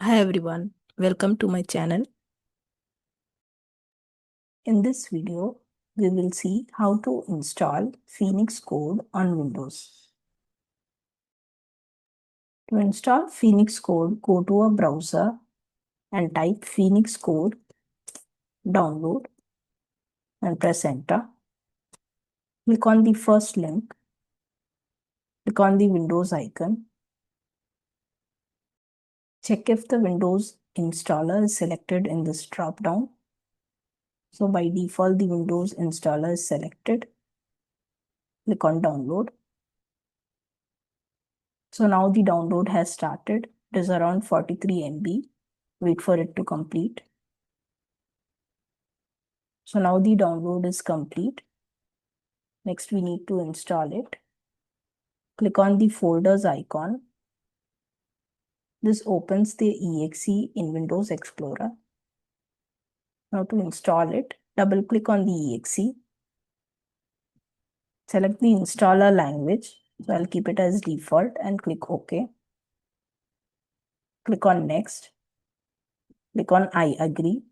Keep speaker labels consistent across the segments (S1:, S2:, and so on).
S1: Hi everyone, welcome to my channel. In this video, we will see how to install Phoenix Code on Windows. To install Phoenix Code, go to a browser and type Phoenix Code, download and press enter. Click on the first link, click on the Windows icon. Check if the Windows installer is selected in this drop-down. So by default, the Windows installer is selected. Click on download. So now the download has started. It is around 43 MB. Wait for it to complete. So now the download is complete. Next, we need to install it. Click on the folders icon. This opens the exe in Windows Explorer. Now to install it, double click on the exe. Select the installer language. So I'll keep it as default and click OK. Click on next. Click on I agree.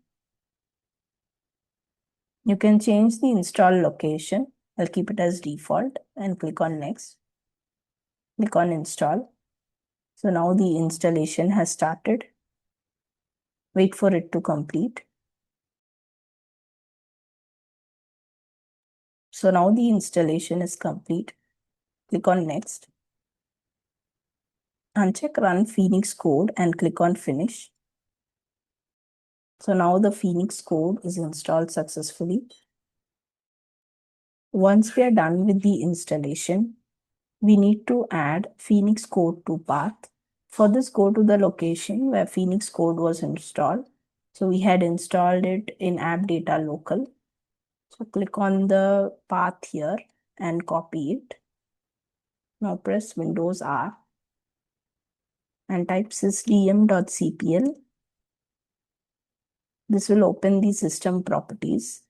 S1: You can change the install location. I'll keep it as default and click on next. Click on install. So now the installation has started. Wait for it to complete. So now the installation is complete. Click on next. Uncheck run Phoenix code and click on finish. So now the Phoenix code is installed successfully. Once we are done with the installation, we need to add Phoenix code to path. For this, go to the location where Phoenix code was installed. So we had installed it in AppData local. So click on the path here and copy it. Now press Windows R and type sysdm.cpl. This will open the system properties.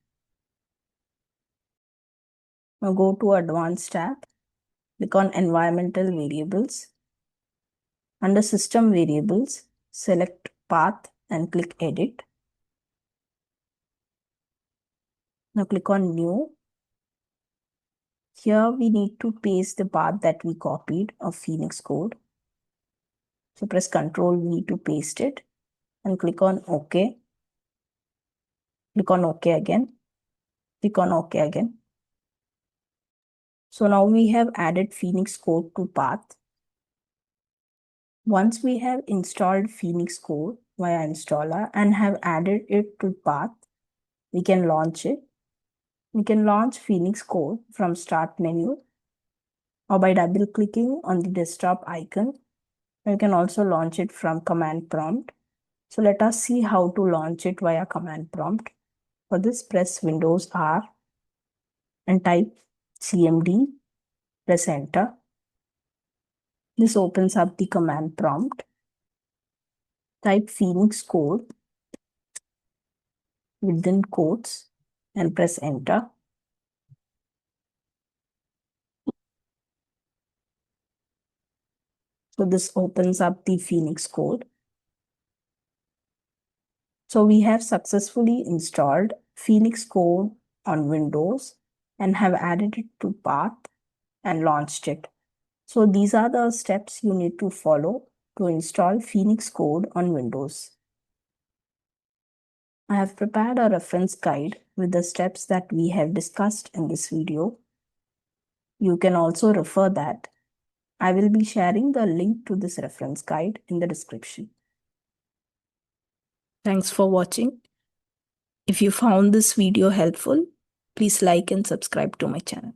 S1: Now go to Advanced tab. Click on Environmental Variables. Under System Variables, select Path and click Edit. Now click on New. Here we need to paste the path that we copied of Phoenix code. So press Ctrl V to paste it and click on OK. Click on OK again. Click on OK again. So now we have added Phoenix code to path. Once we have installed Phoenix code via installer and have added it to path, we can launch it. We can launch Phoenix code from Start menu or by double clicking on the desktop icon. You can also launch it from command prompt. So let us see how to launch it via command prompt. For this, press Windows R and type cmd, press enter. This opens up the command prompt. Type Phoenix code within quotes and press enter. So this opens up the Phoenix code. So we have successfully installed Phoenix code on Windows and have added it to path and launched it. So these are the steps you need to follow to install Phoenix code on Windows. I have prepared a reference guide with the steps that we have discussed in this video. You can also refer that. I will be sharing the link to this reference guide in the description. Thanks for watching. If you found this video helpful, please like and subscribe to my channel.